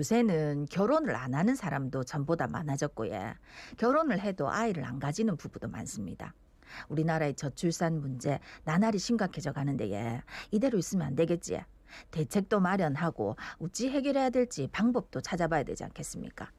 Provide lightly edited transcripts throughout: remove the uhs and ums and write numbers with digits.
요새는 결혼을 안 하는 사람도 전보다 많아졌고요. 결혼을 해도 아이를 안 가지는 부부도 많습니다. 우리나라의 저출산 문제 나날이 심각해져 가는데 이대로 있으면 안 되겠지. 대책도 마련하고 어찌 해결해야 될지 방법도 찾아봐야 되지 않겠습니까?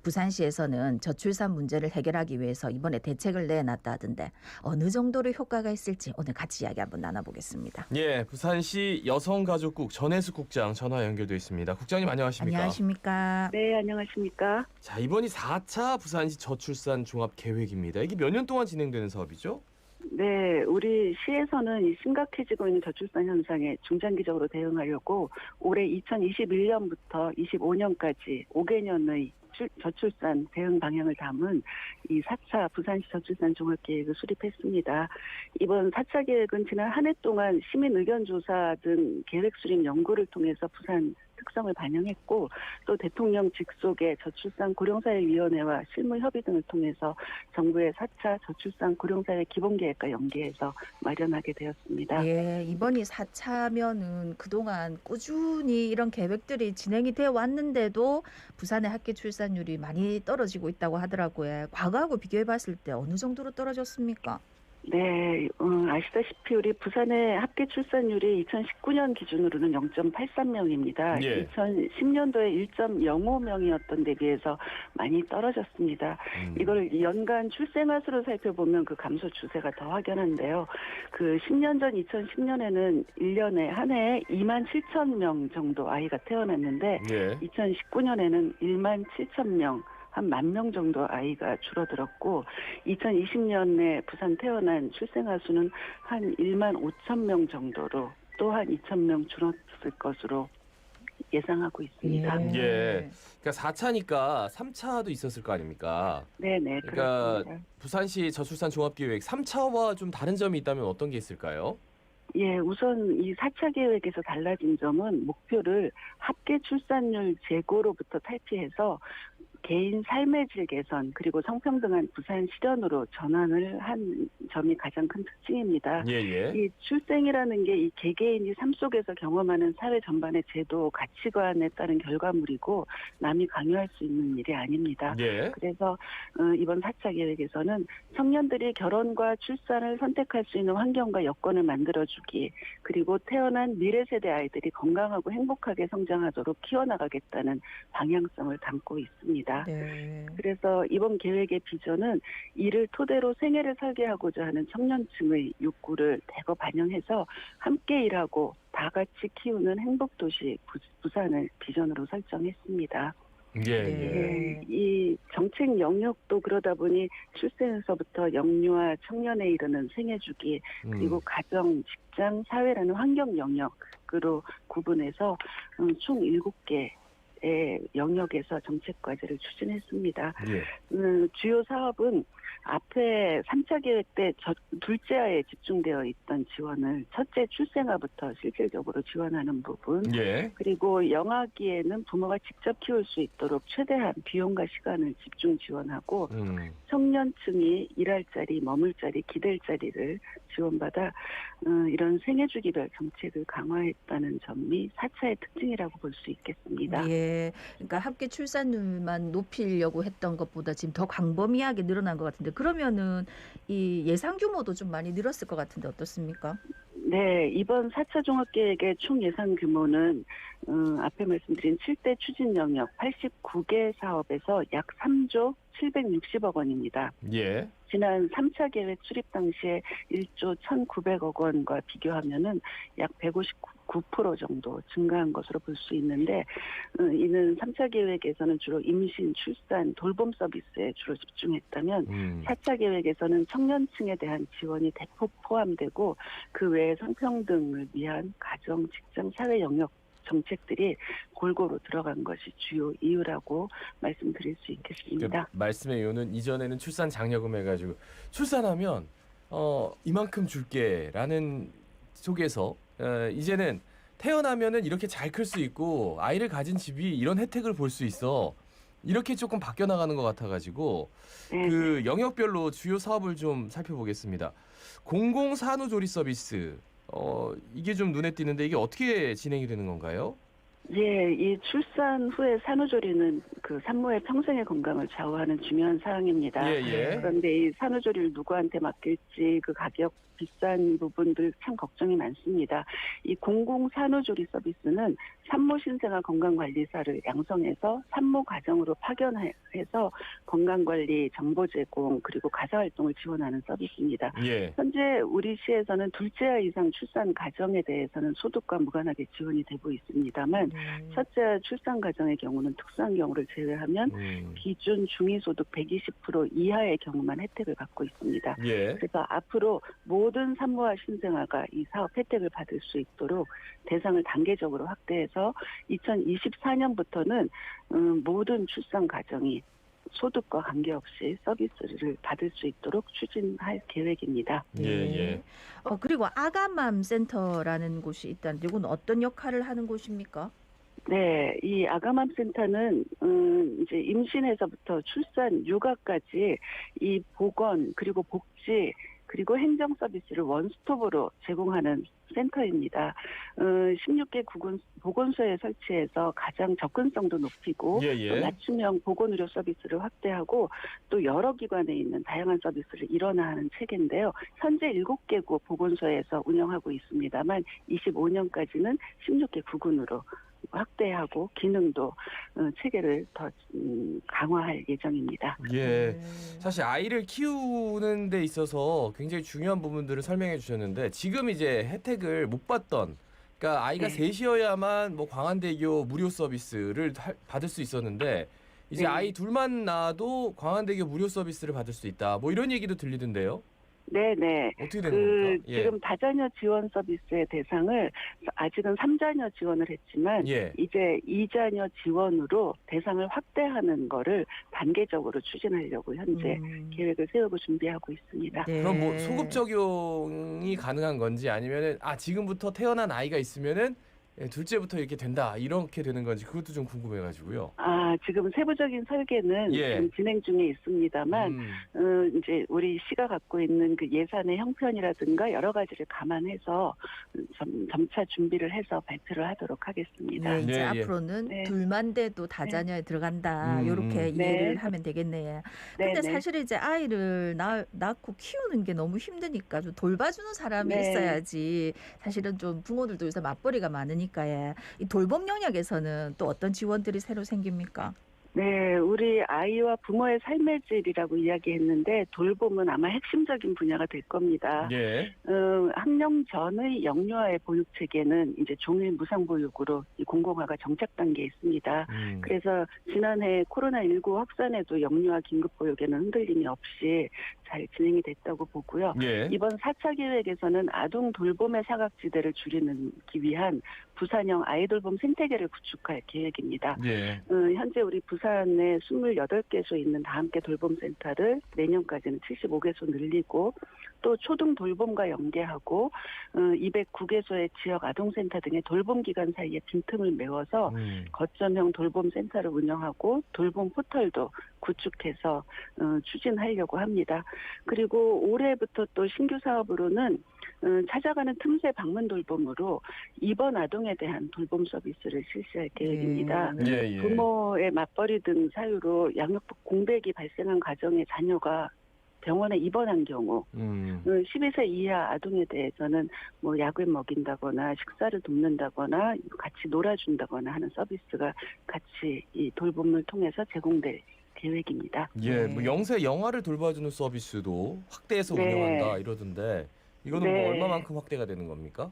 부산시에서는 저출산 문제를 해결하기 위해서 이번에 대책을 내놨다 하던데 어느 정도로 효과가 있을지 오늘 같이 이야기 한번 나눠보겠습니다. 예, 부산시 여성가족국 전혜숙 국장 전화 연결돼 있습니다. 국장님 안녕하십니까? 안녕하십니까? 네, 안녕하십니까? 자, 이번이 4차 부산시 저출산 종합계획입니다. 이게 몇 년 동안 진행되는 사업이죠? 네, 우리 시에서는 이 심각해지고 있는 저출산 현상에 중장기적으로 대응하려고 올해 2021년부터 25년까지 5개년의 저출산 대응 방향을 담은 이 4차 부산시 저출산 종합계획을 수립했습니다. 이번 4차 계획은 지난 한 해 동안 시민 의견 조사 등 계획 수립 연구를 통해서 부산 특성을 반영했고 또 대통령 직속의 저출산 고령사회위원회와 실무협의 등을 통해서 정부의 4차 저출산 고령사회 기본계획과 연계해서 마련하게 되었습니다. 예, 이번이 4차면은 그동안 꾸준히 이런 계획들이 진행이 되어 왔는데도 부산의 합계 출산율이 많이 떨어지고 있다고 하더라고요. 과거하고 비교해 봤을 때 어느 정도로 떨어졌습니까? 네, 아시다시피 우리 부산의 합계 출산율이 2019년 기준으로는 0.83명입니다. 예. 2010년도에 1.05명이었던 데 비해서 많이 떨어졌습니다. 이걸 연간 출생아 수로 살펴보면 그 감소 추세가 더 확연한데요. 그 10년 전 2010년에는 1년에 한 해에 2만 7천 명 정도 아이가 태어났는데 예. 2019년에는 1만 7천 명 한 10,000명 정도 아이가 줄어들었고 2020년에 부산 태어난 출생아 수는 한 1만 5천 명 정도로 또 한 2천 명 줄었을 것으로 예상하고 있습니다. 예. 그러니까 4차니까 3차도 있었을 거 아닙니까? 네네, 그러니까 그렇습니다. 부산시 저출산 종합계획 3차와 좀 다른 점이 있다면 어떤 게 있을까요? 예, 우선 이 4차 계획에서 달라진 점은 목표를 합계 출산율 제고로부터 탈피해서 개인 삶의 질 개선 그리고 성평등한 부산 실현으로 전환을 한 점이 가장 큰 특징입니다. 예. 이 출생이라는 게 이 개개인이 삶 속에서 경험하는 사회 전반의 제도, 가치관에 따른 결과물이고 남이 강요할 수 있는 일이 아닙니다. 예. 그래서 이번 4차 계획에서는 청년들이 결혼과 출산을 선택할 수 있는 환경과 여건을 만들어주기 그리고 태어난 미래 세대 아이들이 건강하고 행복하게 성장하도록 키워나가겠다는 방향성을 담고 있습니다. 네. 그래서 이번 계획의 비전은 이를 토대로 생애를 설계하고자 하는 청년층의 욕구를 대거 반영해서 함께 일하고 다 같이 키우는 행복도시 부산을 비전으로 설정했습니다. 예. 네. 이 정책 영역도 그러다 보니 출생에서부터 영유아 청년에 이르는 생애주기 그리고 가정, 직장, 사회라는 환경 영역으로 구분해서 총 7개 영역에서 정책 과제를 추진했습니다. 예. 주요 사업은 앞에 3차 계획 때 둘째아에 집중되어 있던 지원을 첫째 출생아부터 실질적으로 지원하는 부분 예. 그리고 영아기에는 부모가 직접 키울 수 있도록 최대한 비용과 시간을 집중 지원하고 청년층이 일할 자리, 머물 자리, 기댈 자리를 지원받아 이런 생애주기별 정책을 강화했다는 점이 4차의 특징이라고 볼 수 있겠습니다. 예, 그러니까 합계 출산율만 높이려고 했던 것보다 지금 더 광범위하게 늘어난 것 같은데 그러면은 이 예산 규모도 좀 많이 늘었을 것 같은데 어떻습니까? 네, 이번 4차 종합계획의 총 예산 규모는 앞에 말씀드린 7대 추진 영역 89개 사업에서 약 3조 760억 원입니다. 예. 지난 3차 계획 수립 당시에 1조 1,900억 원과 비교하면은 약 159% 정도 증가한 것으로 볼 수 있는데 이는 3차 계획에서는 주로 임신, 출산, 돌봄 서비스에 주로 집중했다면 4차 계획에서는 청년층에 대한 지원이 대폭 포함되고 그 외에 성평등을 위한 가정, 직장, 사회 영역 정책들이 골고루 들어간 것이 주요 이유라고 말씀드릴 수 있겠습니다. 그 말씀의 이유는 이전에는 출산 장려금 해가지고 출산하면 이만큼 줄게라는 속에서 이제는 태어나면은 이렇게 잘 클 수 있고 아이를 가진 집이 이런 혜택을 볼 수 있어. 이렇게 조금 바뀌어 나가는 것 같아가지고 그 영역별로 주요 사업을 좀 살펴보겠습니다. 공공산후조리 서비스 이게 좀 눈에 띄는데 이게 어떻게 진행이 되는 건가요? 예, 이 출산 후에 산후조리는 그 산모의 평생의 건강을 좌우하는 중요한 사항입니다. 예, 예. 그런데 이 산후조리를 누구한테 맡길지 그 가격 비싼 부분들 참 걱정이 많습니다. 이 공공산후조리 서비스는 산모 신생아 건강관리사를 양성해서 산모 가정으로 파견해서 건강관리 정보 제공 그리고 가사활동을 지원하는 서비스입니다. 예. 현재 우리 시에서는 둘째 아이 이상 출산 가정에 대해서는 소득과 무관하게 지원이 되고 있습니다만 첫째 아이 출산 가정의 경우는 특수한 경우를 제외하면 기준 중위소득 120% 이하의 경우만 혜택을 받고 있습니다. 예. 그래서 앞으로 모든 산모와 신생아가 이 사업 혜택을 받을 수 있도록 대상을 단계적으로 확대해서 2024년부터는 모든 출산 가정이 소득과 관계없이 서비스를 받을 수 있도록 추진할 계획입니다. 예, 예. 그리고 아가맘 센터라는 곳이 있다는데 이건 어떤 역할을 하는 곳입니까? 네, 이 아가맘 센터는 이제 임신에서부터 출산, 육아까지 이 보건 그리고 복지 그리고 행정 서비스를 원스톱으로 제공하는 센터입니다. 16개 보건소에 설치해서 가장 접근성도 높이고 예, 예. 또 맞춤형 보건의료 서비스를 확대하고 또 여러 기관에 있는 다양한 서비스를 일원화하는 체계인데요. 현재 7개국 보건소에서 운영하고 있습니다만 25년까지는 16개 구군으로 확대하고 기능도 체계를 더 강화할 예정입니다. 예. 사실 아이를 키우는 데 있어서 굉장히 중요한 부분들을 설명해 주셨는데 지금 이제 혜택을 못 받던 그러니까 아이가 네. 셋이어야만 뭐 광안대교 무료 서비스를 받을 수 있었는데 이제 네. 아이 둘만 낳아도 광안대교 무료 서비스를 받을 수 있다. 뭐 이런 얘기도 들리던데요. 네네. 어떻게 되는 겁니까? 예. 지금 다자녀 지원 서비스의 대상을 아직은 3자녀 지원을 했지만 예. 이제 2자녀 지원으로 대상을 확대하는 거를 단계적으로 추진하려고 현재 계획을 세우고 준비하고 있습니다. 네. 그럼 뭐 소급 적용이 가능한 건지 아니면은 지금부터 태어난 아이가 있으면은 둘째부터 이렇게 된다 이렇게 되는 건지 그것도 좀 궁금해가지고요. 지금 세부적인 설계는 예. 지금 진행 중에 있습니다만 이제 우리 시가 갖고 있는 그 예산의 형편이라든가 여러 가지를 감안해서 점차 준비를 해서 발표를 하도록 하겠습니다. 네, 이제 예, 예. 앞으로는 네. 둘만 돼도 다자녀에 들어간다. 이렇게 네. 이해를 하면 되겠네요. 근데 네네. 사실 이제 아이를 낳고 키우는 게 너무 힘드니까 좀 돌봐주는 사람이 네. 있어야지. 사실은 좀 부모들도 요새 맞벌이가 많으니까 이 돌봄 영역에서는 또 어떤 지원들이 새로 생깁니까? 네, 우리 아이와 부모의 삶의 질이라고 이야기했는데 돌봄은 아마 핵심적인 분야가 될 겁니다. 예. 학령 전의 영유아의 보육 체계는 이제 종일 무상 보육으로 이 공공화가 정착 단계에 있습니다. 그래서 지난해 코로나19 확산에도 영유아 긴급 보육에는 흔들림이 없이 잘 진행이 됐다고 보고요. 예. 이번 4차 계획에서는 아동 돌봄의 사각지대를 줄이기 위한 부산형 아이돌봄 생태계를 구축할 계획입니다. 예. 현재 우리 부산에 28개소 있는 다함께 돌봄센터를 내년까지는 75개소 늘리고 또 초등 돌봄과 연계하고 209개소의 지역 아동센터 등의 돌봄기관 사이에 빈틈을 메워서 거점형 돌봄센터를 운영하고 돌봄 포털도 구축해서 추진하려고 합니다. 그리고 올해부터 또 신규 사업으로는 찾아가는 틈새 방문 돌봄으로 입원 아동에 대한 돌봄 서비스를 실시할 계획입니다. 예, 예. 부모의 맞벌이 등 사유로 양육 공백이 발생한 가정의 자녀가 병원에 입원한 경우 12세 이하 아동에 대해서는 뭐 약을 먹인다거나 식사를 돕는다거나 같이 놀아준다거나 하는 서비스가 같이 이 돌봄을 통해서 제공될 계획입니다. 예, 뭐 영세 영아를 돌봐주는 서비스도 확대해서 네. 운영한다 이러던데 이거는 네. 뭐 얼마만큼 확대가 되는 겁니까?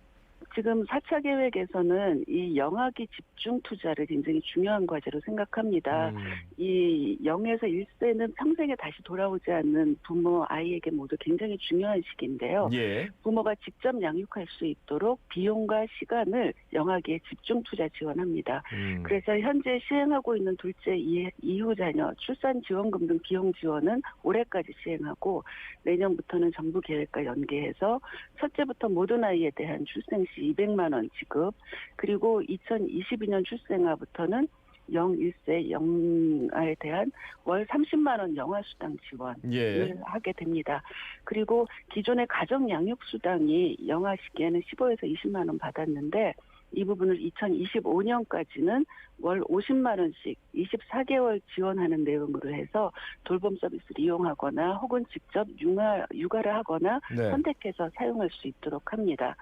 지금 4차 계획에서는 이 영아기 집중 투자를 굉장히 중요한 과제로 생각합니다. 이 0에서 1세는 평생에 다시 돌아오지 않는 부모, 아이에게 모두 굉장히 중요한 시기인데요. 예. 부모가 직접 양육할 수 있도록 비용과 시간을 영아기에 집중 투자 지원합니다. 그래서 현재 시행하고 있는 둘째 이후 자녀 출산 지원금 등 비용 지원은 올해까지 시행하고 내년부터는 정부 계획과 연계해서 첫째부터 모든 아이에 대한 출생 시 200만 원 지급 그리고 2022년 출생아부터는 0, 1세 영아에 대한 월 30만 원 영아수당 지원을 예. 하게 됩니다. 그리고 기존의 가정 양육수당이 영아 시기에는 15에서 20만 원 받았는데 이 부분을 2025년까지는 월 50만 원씩 24개월 지원하는 내용으로 해서 돌봄 서비스를 이용하거나 혹은 직접 육아를 하거나 네. 선택해서 사용할 수 있도록 합니다.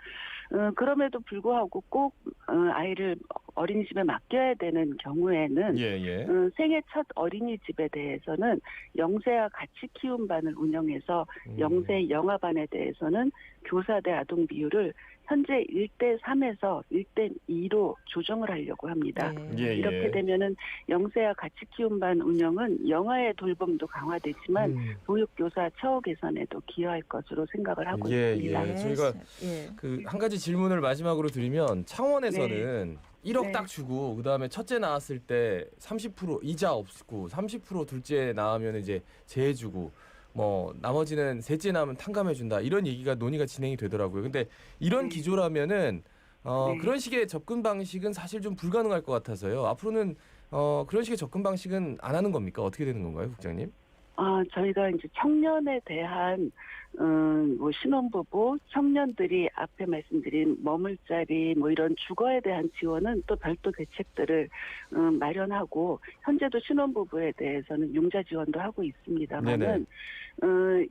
그럼에도 불구하고 꼭 아이를 어린이집에 맡겨야 되는 경우에는 예. 생애 첫 어린이집에 대해서는 영세아 같이 키움반을 운영해서 영세 영아반에 대해서는 교사 대 아동 비율을 현재 1대3에서 1대2로 조정을 하려고 합니다. 예. 이렇게 되면은 영세아 같이 키움반 운영은 영아의 돌봄도 강화되지만 보육교사 처우 개선에도 기여할 것으로 생각을 하고 있습니다. 예. 저희가 그 한 가지 질문을 마지막으로 드리면 창원에서는 1억 네. 딱 주고 그다음에 첫째 낳았을 때 30% 이자 없고 30% 둘째 낳으면 이제 제해 주고 뭐 나머지는 셋째 낳으면 탕감해 준다. 이런 얘기가 논의가 진행이 되더라고요. 근데 이런 기조라면은 네. 그런 식의 접근 방식은 사실 좀 불가능할 것 같아서요. 앞으로는 그런 식의 접근 방식은 안 하는 겁니까? 어떻게 되는 건가요, 국장님? 저희가 이제 청년에 대한 뭐 신혼부부, 청년들이 앞에 말씀드린 머물 자리 뭐 이런 주거에 대한 지원은 또 별도 대책들을 마련하고 현재도 신혼부부에 대해서는 융자 지원도 하고 있습니다만은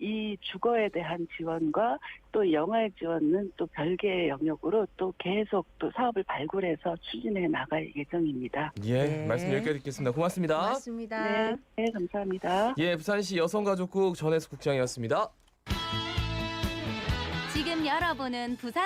이 주거에 대한 지원과 또 영아의 지원은 또 별개의 영역으로 또 계속 또 사업을 발굴해서 추진해 나갈 예정입니다. 예, 말씀 여기까지 듣겠습니다. 고맙습니다. 고맙습니다. 네, 감사합니다. 예, 부산시 여성가족국 전혜숙 국장이었습니다. 지금 여러분은 부산